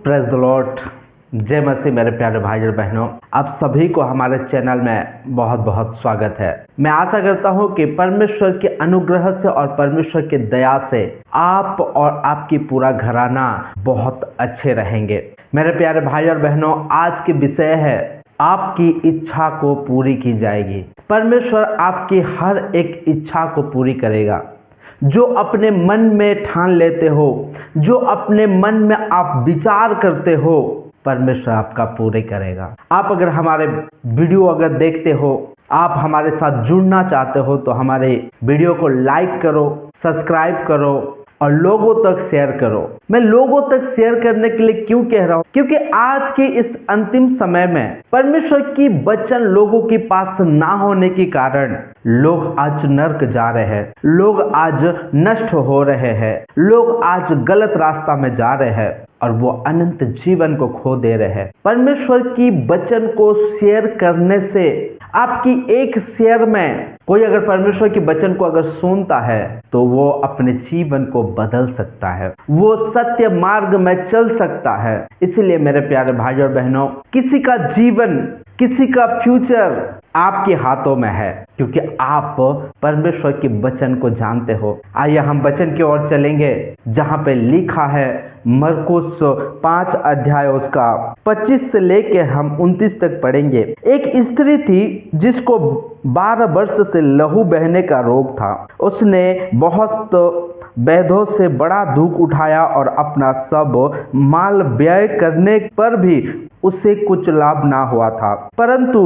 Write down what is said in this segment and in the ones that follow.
Praise the Lord. जय मसीह। मेरे प्यारे भाई और बहनों, आप सभी को हमारे चैनल में बहुत बहुत स्वागत है। मैं आशा करता हूं कि परमेश्वर के अनुग्रह से और परमेश्वर की दया से आप और आपकी पूरा घराना बहुत अच्छे रहेंगे। मेरे प्यारे भाई और बहनों, आज की विषय है आपकी इच्छा को पूरी की जाएगी। परमेश्वर आपकी हर एक इच्छा को पूरी करेगा। जो अपने मन में ठान लेते हो, जो अपने मन में आप विचार करते हो, परमेश्वर आपका पूरे करेगा। आप अगर हमारे वीडियो अगर देखते हो, आप हमारे साथ जुड़ना चाहते हो तो हमारे वीडियो को लाइक करो, सब्सक्राइब करो और लोगों तक शेयर करो। मैं लोगों तक शेयर करने के लिए क्यों कह रहा हूं? क्योंकि आज के इस अंतिम समय में परमेश्वर की वचन लोगों के पास ना होने के कारण लोग आज नर्क जा रहे हैं, लोग आज नष्ट हो रहे हैं, लोग आज गलत रास्ता में जा रहे हैं और वो अनंत जीवन को खो दे रहे हैं। परमेश्वर की वचन को शेयर करने से आपकी एक शेयर में कोई अगर परमेश्वर की वचन को अगर सुनता है तो वो अपने जीवन को बदल सकता है, वो सत्य मार्ग में चल सकता है। इसलिए मेरे प्यारे भाई और बहनों, किसी का जीवन, किसी का फ्यूचर आपके हाथों में है, क्योंकि आप परमेश्वर के वचन को जानते हो। आइए हम वचन की ओर चलेंगे, जहां पे लिखा है मरकुस 5 अध्याय उसका 25 से लेके हम 29 तक पढ़ेंगे। एक स्त्री थी जिसको 12 वर्ष से लहू बहने का रोग था। उसने बहुत वैद्यों से बड़ा दुख उठाया और अपना सब माल व्यय करने पर भी उसे कुछ लाभ ना हुआ था, परंतु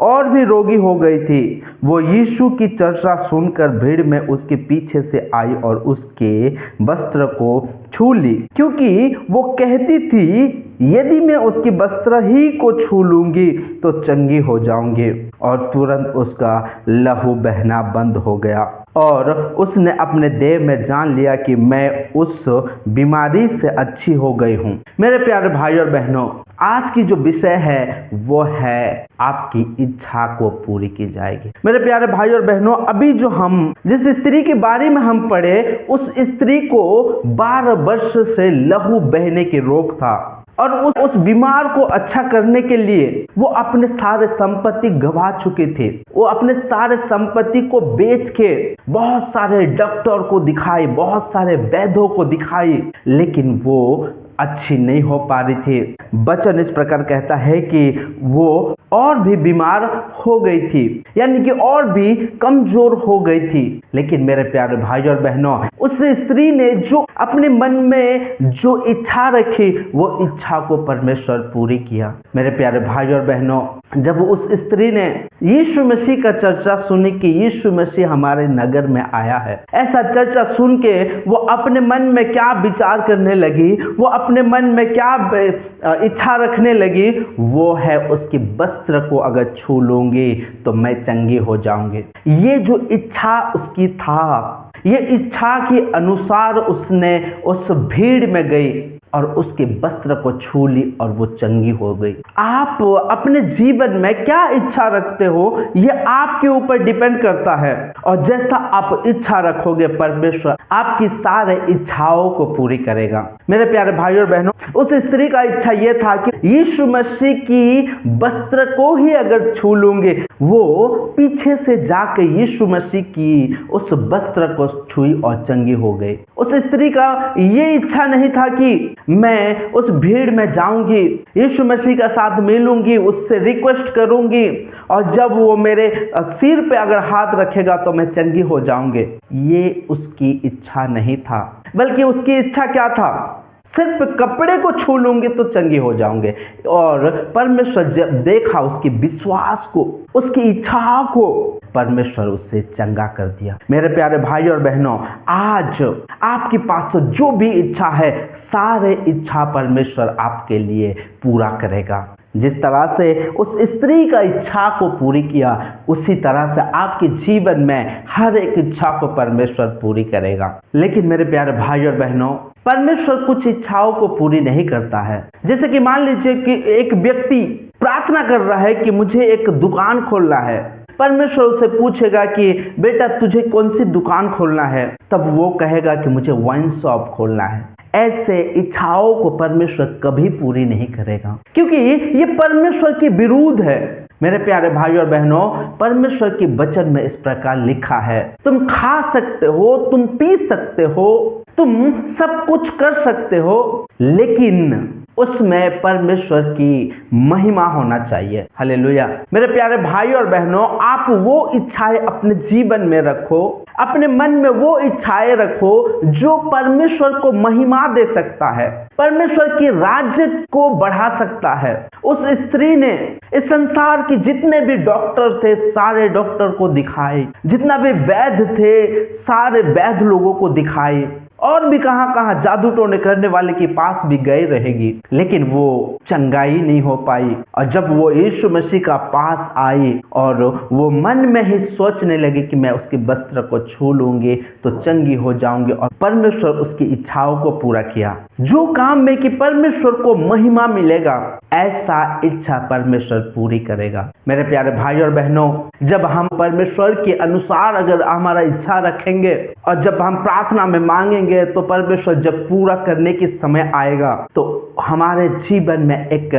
और भी रोगी हो गई थी। वो यीशु की चर्चा सुनकर भीड़ में उसके पीछे से आई और उसके वस्त्र को छू ली, क्योंकि वो कहती थी यदि मैं उसके वस्त्र ही को छू लूंगी तो चंगी हो जाऊंगी। और तुरंत उसका लहू बहना बंद हो गया और उसने अपने देह में जान लिया कि मैं उस बीमारी से अच्छी हो गई हूँ। मेरे प्यारे भाई और बहनों, आज की जो विषय है वो है आपकी इच्छा को पूरी की जाएगी। मेरे प्यारे भाई और बहनों, अभी जो हम जिस स्त्री के बारे में हम पढ़े, उस स्त्री को 12 वर्ष से लहू बहने के रोग था और उस बीमार को अच्छा करने के लिए वो अपने सारे संपत्ति गवा चुके थे। वो अपने सारे संपत्ति को बेच के बहुत सारे डॉक्टर को दिखाई, बहुत सारे वैद्यों को दिखाई, लेकिन वो अच्छी नहीं हो पा रही थी। वचन इस प्रकार कहता है कि वो और भी बीमार हो गई थी, यानी कि और भी कमजोर हो गई थी। लेकिन मेरे प्यारे भाई और बहनों, उस स्त्री ने जो अपने मन में जो इच्छा रखी, वो इच्छा को परमेश्वर पूरी किया। मेरे प्यारे भाई और बहनों, जब उस स्त्री ने यीशु मसीह का चर्चा सुनी कि यीशु मसीह हमारे नगर में आया है, ऐसा चर्चा सुन के वो अपने मन में क्या विचार करने लगी, वो अपने मन में क्या इच्छा रखने लगी, वो है उसकी वस्त्र को अगर छू लूंगी तो मैं चंगी हो जाऊंगी। ये जो इच्छा उसकी था, ये इच्छा के अनुसार उसने उस भीड़ में गई और उसके वस्त्र को छू ली और वो चंगी हो गई। आप अपने जीवन में क्या इच्छा रखते हो, ये आपके ऊपर डिपेंड करता है। और जैसा आप इच्छा रखोगे, परमेश्वर आपकी सारे इच्छाओं को पूरी करेगा। मेरे प्यारे भाई और बहनों, उस स्त्री का इच्छा ये था कि यीशु मसीह की वस्त्र को ही अगर छू लूंगे, वो पीछे से जाके यीशु मसीह की उस वस्त्र को छुई और चंगी हो गई। उस स्त्री का ये इच्छा नहीं था कि मैं उस भीड़ में जाऊंगी, यीशु मसीह का साथ मिलूंगी, उससे रिक्वेस्ट करूंगी और जब वो मेरे सिर पे अगर हाथ रखेगा तो मैं चंगी हो जाऊंगी। ये उसकी इच्छा नहीं था, बल्कि उसकी इच्छा क्या था? सिर्फ कपड़े को छू लूंगे तो चंगी हो जाऊंगे। और परमेश्वर जब देखा उसके विश्वास को, उसकी इच्छा को, परमेश्वर उससे चंगा कर दिया। मेरे प्यारे भाई और बहनों, आज आपके पास जो भी इच्छा है, सारे इच्छा परमेश्वर आपके लिए पूरा करेगा। जिस तरह से उस स्त्री का इच्छा को पूरी किया, उसी तरह से आपके जीवन में हर एक इच्छा को परमेश्वर पूरी करेगा। लेकिन मेरे प्यारे भाई और बहनों, परमेश्वर कुछ इच्छाओं को पूरी नहीं करता है। जैसे कि मान लीजिए कि एक व्यक्ति प्रार्थना कर रहा है कि मुझे एक दुकान खोलना है। परमेश्वर उसे पूछेगा कि बेटा तुझे कौन सी दुकान खोलना है, तब वो कहेगा कि मुझे वाइन शॉप खोलना है। ऐसे इच्छाओं को परमेश्वर कभी पूरी नहीं करेगा, क्योंकि ये परमेश्वर के विरुद्ध है। मेरे प्यारे भाइयों और बहनों, परमेश्वर के वचन में इस प्रकार लिखा है, तुम खा सकते हो, तुम पी सकते हो, तुम सब कुछ कर सकते हो, लेकिन उसमें परमेश्वर की महिमा होना चाहिए। हालेलुया। मेरे प्यारे भाइयों और बहनों, आप वो इच्छाएं अपने जीवन में रखो, अपने मन में वो इच्छाएं रखो जो परमेश्वर को महिमा दे सकता है, परमेश्वर के राज्य को बढ़ा सकता है। उस स्त्री ने इस संसार के जितने भी डॉक्टर थे सारे डॉक्टर को दिखाए, जितना भी वैद्य थे सारे वैद्य लोगों को दिखाए, और भी कहां जादू टोने करने वाले के पास भी गई रहेगी, लेकिन वो चंगाई नहीं हो पाई। और जब वो यीशु मसीह का पास आई और वो मन में ही सोचने लगी कि मैं उसके वस्त्र को छू लूंगी तो चंगी हो जाऊंगी, और परमेश्वर उसकी इच्छाओं को पूरा किया। जो काम में कि परमेश्वर को महिमा मिलेगा, ऐसा इच्छा परमेश्वर पूरी करेगा। मेरे प्यारे भाई और बहनों, जब हम परमेश्वर के अनुसार अगर हमारा इच्छा रखेंगे और जब हम प्रार्थना में मांगेंगे, तो परमेश्वर जब पूरा करने की समय आएगा तो हमारे जीवन में एक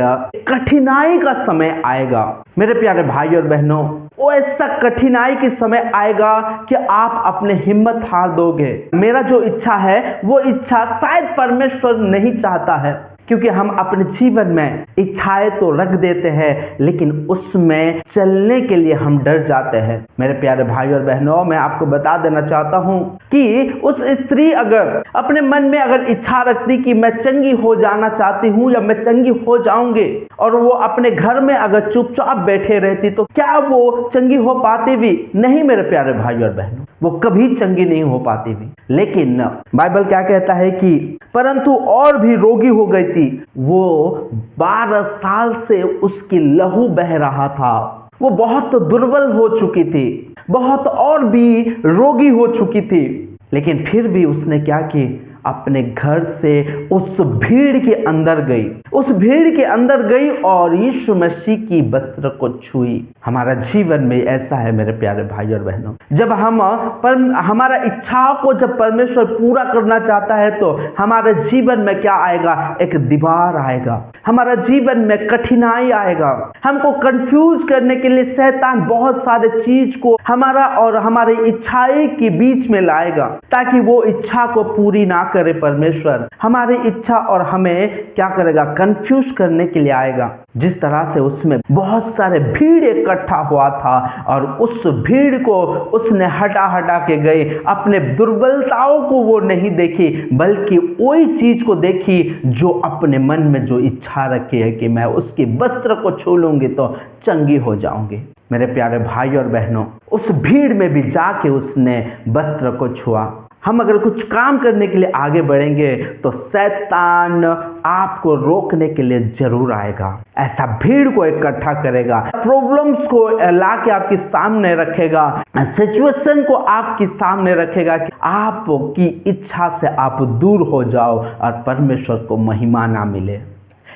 कठिनाई का समय आएगा। मेरे प्यारे भाई और बहनों, वो ऐसा कठिनाई के समय आएगा कि आप अपने हिम्मत हार दोगे। मेरा जो इच्छा है वो इच्छा शायद परमेश्वर नहीं चाहता है, क्योंकि हम अपने जीवन में इच्छाएं तो रख देते हैं लेकिन उसमें चलने के लिए हम डर जाते हैं। मेरे प्यारे भाई और बहनों, मैं आपको बता देना चाहता हूं कि उस स्त्री अगर अपने मन में अगर इच्छा रखती कि मैं चंगी हो जाना चाहती हूं या मैं चंगी हो जाऊंगी, और वो अपने घर में अगर चुपचाप बैठे रहती, तो क्या वो चंगी हो पाती भी? नहीं मेरे प्यारे भाई और बहनों, वो कभी चंगी नहीं हो पाती भी। लेकिन बाइबल क्या कहता है कि परंतु और भी रोगी हो गई थी। वो 12 साल से उसकी लहू बह रहा था, वो बहुत दुर्बल हो चुकी थी, बहुत और भी रोगी हो चुकी थी, लेकिन फिर भी उसने क्या की? अपने घर से उस भीड़ के अंदर गई, उस भीड़ के अंदर गई और यीशु मसीह की वस्त्र को छुई। हमारा जीवन में ऐसा है मेरे प्यारे भाई और बहनों, जब हम हमारा इच्छाओं को जब परमेश्वर पूरा करना चाहता है तो हमारे जीवन में क्या आएगा? एक दीवार आएगा, हमारा जीवन में कठिनाई आएगा। हमको कंफ्यूज करने के लिए शैतान बहुत सारे चीज को हमारा और हमारी इच्छाएं के बीच में लाएगा, ताकि वो इच्छा को पूरी ना करे। परमेश्वर हमारी इच्छा और हमें क्या करेगा? कंफ्यूज करने के लिए आएगा। जिस तरह से उसमें बहुत सारे भीड़ इकट्ठा हुआ था और उस भीड़ को उसने हटा के गई, अपने दुर्बलताओं को वो नहीं देखी, बल्कि वही चीज को देखी जो अपने मन में जो इच्छा रखी है कि मैं उसके वस्त्र को छू लूंगी तो चंगी हो जाऊंगी। मेरे प्यारे भाई और बहनों, उस भीड़ में भी जाके उसने वस्त्र को छुआ। हम अगर कुछ काम करने के लिए आगे बढ़ेंगे तो शैतान आपको रोकने के लिए जरूर आएगा, ऐसा भीड़ को इकट्ठा करेगा, प्रॉब्लम्स को लाके आपके सामने रखेगा, सिचुएशन को आपके सामने रखेगा कि आपकी इच्छा से आप दूर हो जाओ और परमेश्वर को महिमा ना मिले।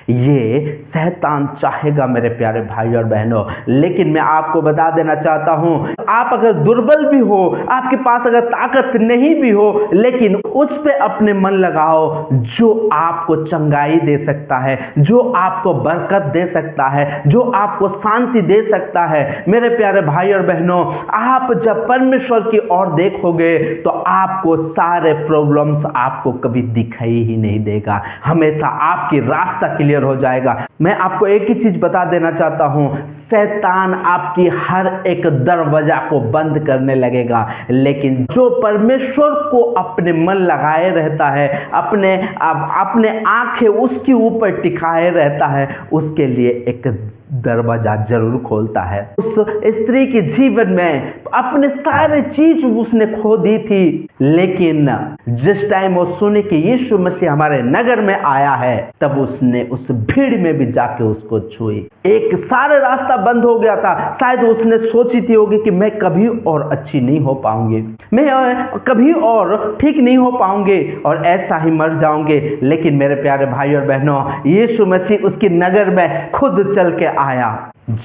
ये शैतान चाहेगा मेरे प्यारे भाई और बहनों। लेकिन मैं आपको बता देना चाहता हूं, आप अगर दुर्बल भी हो, आपके पास अगर ताकत नहीं भी हो, लेकिन उस पे अपने मन लगाओ जो आपको चंगाई दे सकता है, जो आपको बरकत दे सकता है, जो आपको शांति दे सकता है। मेरे प्यारे भाई और बहनों, आप जब परमेश्वर की ओर देखोगे तो आपको सारे प्रॉब्लम्स आपको कभी दिखाई ही नहीं देगा, हमेशा आपकी रास्ता क्लियर हो जाएगा। मैं आपको एक ही चीज बता देना चाहता हूं, शैतान आपकी हर एक दरवाजा को बंद करने लगेगा, लेकिन जो परमेश्वर को अपने मन लगाए रहता है, अपने आंखें उसके ऊपर टिकाए रहता है, उसके लिए एक दरवाजा जरूर खोलता है। उस स्त्री के जीवन में अपने सारे चीज उसने खो दी थी, लेकिन जिस टाइम वो सुने कि यीशु मसीह हमारे नगर में आया है, तब उसने उस भीड़ में भी जाके उसको छुई। एक सारे रास्ता बंद हो गया था, शायद उसने सोची थी होगी कि मैं कभी और अच्छी नहीं हो पाऊंगी, मैं कभी और ठीक नहीं हो पाऊंगी और ऐसा ही मर जाऊंगे। लेकिन मेरे प्यारे भाई और बहनों, यीशु मसीह उसके नगर में खुद चल के आया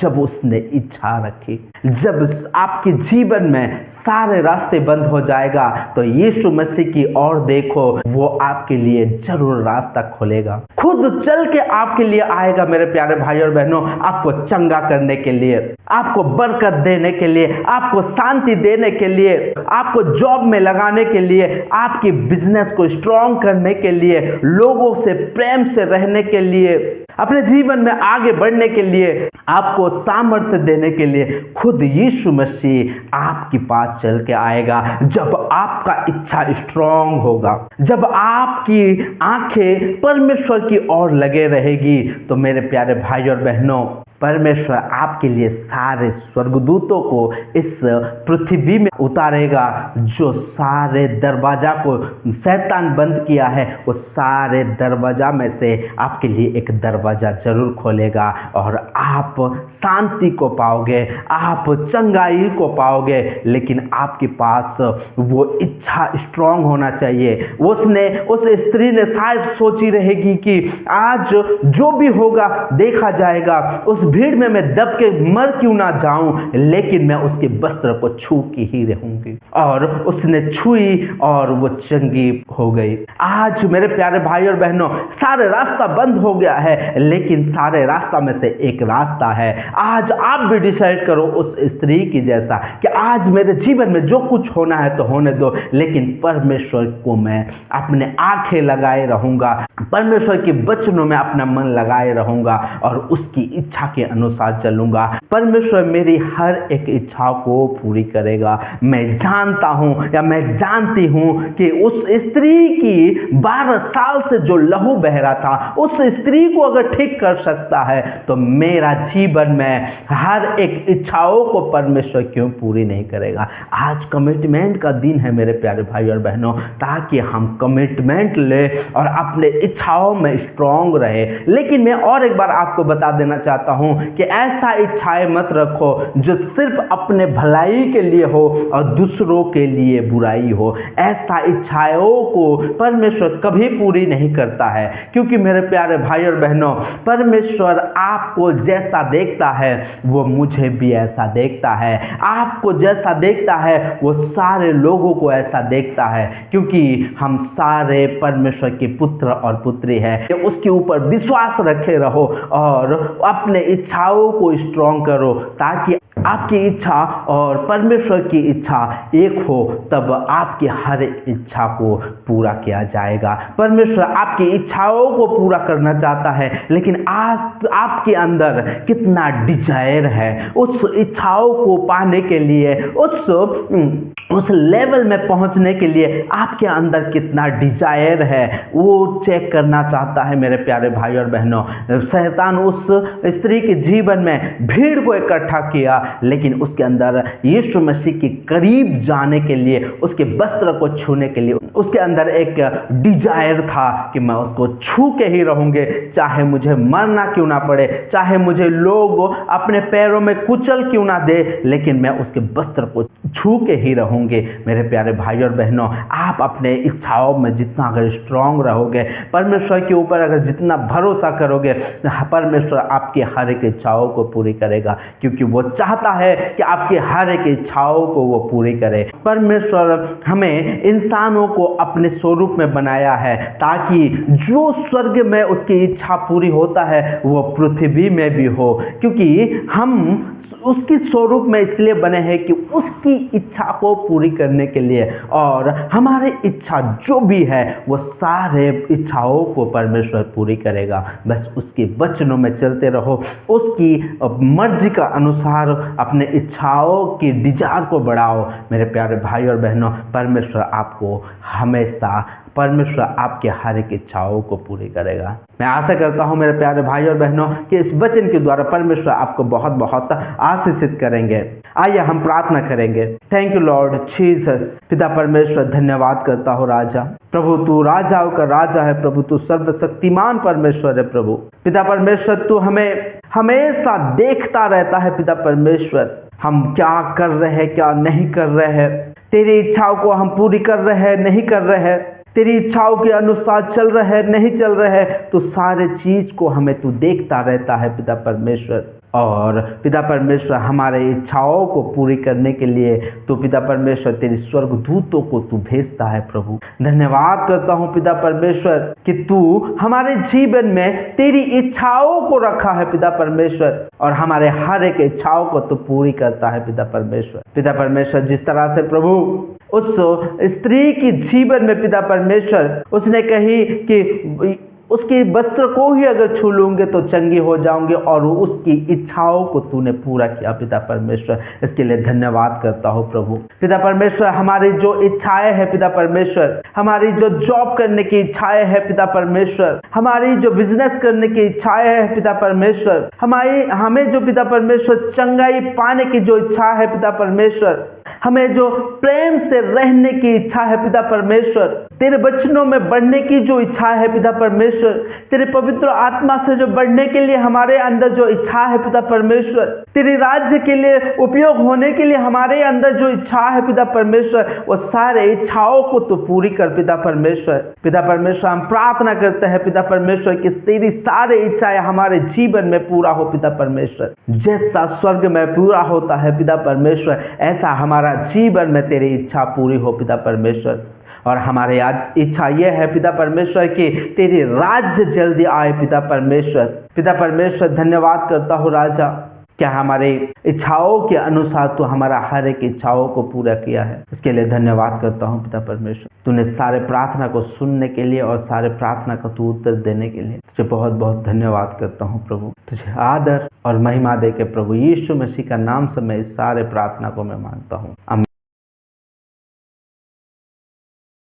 जब उसने इच्छा रखी। जब आपके जीवन में सारे रास्ते बंद हो जाएगा तो यीशु मसीह की ओर देखो, वो आपके लिए जरूर रास्ता खोलेगा, खुद चल के आपके लिए आएगा। मेरे प्यारे भाई और बहनों, आपको चंगा करने के लिए, आपको बरकत देने के लिए, आपको शांति देने के लिए, आपको जॉब में लगाने के लिए, आपके बिजनेस को स्ट्रॉन्ग करने के लिए, लोगों से प्रेम से रहने के लिए, अपने जीवन में आगे बढ़ने के लिए, आपको सामर्थ्य देने के लिए खुद यीशु मसीह आपके पास चल के आएगा। जब आपका इच्छा स्ट्रॉन्ग होगा, जब आपकी आंखें परमेश्वर की ओर लगे रहेगी, तो मेरे प्यारे भाई और बहनों, परमेश्वर आपके लिए सारे स्वर्गदूतों को इस पृथ्वी में उतारेगा। जो सारे दरवाजा को शैतान बंद किया है, वो सारे दरवाजा में से आपके लिए एक दरवाजा जरूर खोलेगा और आप शांति को पाओगे, आप चंगाई को पाओगे। लेकिन आपके पास वो इच्छा स्ट्रांग होना चाहिए। उस स्त्री ने शायद सोची रहेगी कि आज जो भी होगा देखा जाएगा, उस भीड़ में मैं दब के मर क्यों ना जाऊं, लेकिन मैं उसके वस्त्र को छू के ही रहूंगी। और उसने छुई और वो चंगी हो गई। आज मेरे प्यारे भाई और बहनों, सारे रास्ता बंद हो गया है, लेकिन सारे रास्ता में से एक रास्ता है। आज आप भी डिसाइड करो उस स्त्री की जैसा कि आज मेरे जीवन में जो कुछ होना है तो होने दो, लेकिन परमेश्वर को मैं अपने आंखें लगाए रहूंगा, परमेश्वर के वचनों में अपना मन लगाए रहूंगा और उसकी इच्छा के अनुसार चलूंगा। परमेश्वर मेरी हर एक इच्छा को पूरी करेगा। मैं जानता हूं या मैं जानती हूं कि उस स्त्री की 12 साल से जो लहू बह रहा था, उस स्त्री को अगर ठीक कर सकता है तो मेरा जीवन में हर एक इच्छाओं को परमेश्वर क्यों पूरी नहीं करेगा। आज कमिटमेंट का दिन है मेरे प्यारे भाई और बहनों, ताकि हम कमिटमेंट ले और अपने इच्छाओं में स्ट्रांग रहे। लेकिन मैं और एक बार आपको बता देना चाहता हूं कि ऐसा इच्छाएं मत रखो जो सिर्फ अपने भलाई के लिए हो और दूसरों के लिए बुराई हो। ऐसा इच्छाओं को परमेश्वर कभी पूरी नहीं करता है, क्योंकि मेरे प्यारे भाई और बहनों, परमेश्वर आपको जैसा देखता है वो मुझे भी ऐसा देखता है। आपको जैसा देखता है वो सारे लोगों को ऐसा देखता है, क्योंकि हम सारे परमेश्वर के पुत्र और पुत्री हैं। उसके ऊपर विश्वास रखे रहो और अपने इच्छाओं को स्ट्रॉन्ग करो, ताकि आपकी इच्छा और परमेश्वर की इच्छा एक हो, तब आपकी हर इच्छा को पूरा किया जाएगा। परमेश्वर आपकी इच्छाओं को पूरा करना चाहता है, लेकिन आपके अंदर कितना डिजायर है उस इच्छाओं को पाने के लिए, उस लेवल में पहुंचने के लिए आपके अंदर कितना डिजायर है, वो चेक करना चाहता है मेरे प्यारे भाई और बहनों। शैतान उस स्त्री के जीवन में भीड़ को इकट्ठा किया, लेकिन उसके अंदर यीशु मसीह के करीब जाने के लिए, उसके वस्त्र को छूने के लिए उसके अंदर एक डिजायर था कि मैं उसको छू के ही रहूंगे, चाहे मुझे मरना क्यों ना पड़े, चाहे मुझे लोग अपने पैरों में कुचल क्यों ना दे, लेकिन मैं उसके वस्त्र को छू के ही रहूंगे। मेरे प्यारे भाई और बहनों, आप अपने इच्छाओं में जितना अगर स्ट्रांग रहोगे, परमेश्वर के ऊपर अगर जितना भरोसा करोगे, परमेश्वर आपकी हर एक इच्छाओं को पूरी करेगा, क्योंकि वो चाहता है कि आपकी हर एक इच्छाओं को वो पूरी करे। परमेश्वर हमें इंसानों को अपने स्वरूप में बनाया है, ताकि जो स्वर्ग में उसकी इच्छा पूरी होता है वो पृथ्वी में भी हो, क्योंकि हम उसकी स्वरूप में इसलिए बने हैं कि उसकी इच्छा को पूरी करने के लिए, और हमारी इच्छा जो भी है वो सारे इच्छाओं को परमेश्वर पूरी करेगा। बस उसके वचनों में चलते रहो, उसकी मर्जी का अनुसार अपने इच्छाओं की डिजायर को बढ़ाओ। मेरे प्यारे भाई और बहनों, परमेश्वर आपको हमेशा, परमेश्वर आपके हर एक इच्छाओं को पूरी करेगा। मैं आशा करता हूं मेरे प्यारे भाई और बहनों कि इस वचन के द्वारा परमेश्वर आपको बहुत बहुत आशीषित करेंगे। आइए हम प्रार्थना करेंगे। Thank you Lord Jesus. पिता परमेश्वर, धन्यवाद करता हूँ राजा। प्रभु तू राजाओं का राजा है, प्रभु तू सर्वशक्तिमान परमेश्वर है। प्रभु पिता परमेश्वर, तू हमें हमेशा देखता रहता है। पिता परमेश्वर, हम क्या कर रहे हैं, क्या नहीं कर रहे हैं, तेरी इच्छाओं को हम पूरी कर रहे हैं, नहीं कर रहे हैं, तेरी इच्छाओं के अनुसार चल रहे हैं, नहीं चल रहे हैं, तो सारे चीज को हमें तू देखता रहता है। पिता परमेश्वर, और पिता परमेश्वर हमारे इच्छाओं को पूरी करने के लिए तो पिता परमेश्वर तेरी स्वर्गदूतों को तू भेजता है प्रभु। धन्यवाद करता हूँ पिता परमेश्वर कि तू हमारे जीवन में तेरी इच्छाओं को रखा है पिता परमेश्वर, और हमारे हर एक इच्छाओं को तू पूरी करता है पिता परमेश्वर। पिता परमेश्वर जिस तरह से प्रभु उस स्त्री की जीवन में पिता परमेश्वर उसने कही कि उसके वस्त्र को ही अगर छू लूंगे तो चंगी हो जाऊंगे, और उसकी इच्छाओं को तूने पूरा किया पिता परमेश्वर। इसके लिए धन्यवाद करता हूँ प्रभु। पिता परमेश्वर हमारी जो इच्छाएं हैं पिता परमेश्वर, हमारी जो जॉब करने की इच्छाएं हैं पिता परमेश्वर, हमारी जो बिजनेस करने की इच्छाएं हैं पिता परमेश्वर, हमें जो पिता परमेश्वर चंगाई पाने की जो इच्छा है पिता परमेश्वर, हमें जो प्रेम से रहने की इच्छा है पिता परमेश्वर, तेरे वचनों में बढ़ने की जो इच्छा है पिता परमेश्वर, तेरे पवित्र आत्मा से जो बढ़ने के लिए हमारे अंदर जो इच्छा है पिता परमेश्वर, तेरे राज्य के लिए उपयोग होने के लिए हमारे अंदर जो इच्छा है पिता परमेश्वर, वो सारे इच्छाओं को तो पूरी कर पिता परमेश्वर। पिता परमेश्वर हम प्रार्थना करते हैं पिता परमेश्वर कि तेरी सारी इच्छाएं हमारे जीवन में पूरा हो पिता परमेश्वर। जैसा स्वर्ग में पूरा होता है पिता परमेश्वर, ऐसा हमारा जीवन में तेरी इच्छा पूरी हो पिता परमेश्वर। और हमारे आज इच्छा यह है पिता परमेश्वर कि तेरी राज्य जल्दी आए पिता परमेश्वर। पिता परमेश्वर धन्यवाद करता हूँ राजा, क्या हमारे इच्छाओं के अनुसार तो हमारा हर एक इच्छाओं को पूरा किया है। इसके लिए धन्यवाद करता हूँ पिता परमेश्वर। तूने सारे प्रार्थना को सुनने के लिए और सारे प्रार्थना का तू उत्तर देने के लिए तुझे बहुत बहुत धन्यवाद करता हूँ प्रभु। तुझे आदर और महिमा दे के प्रभु यीशु मसीह का नाम से मैं इस सारे प्रार्थना को मैं मानता हूँ, आमीन।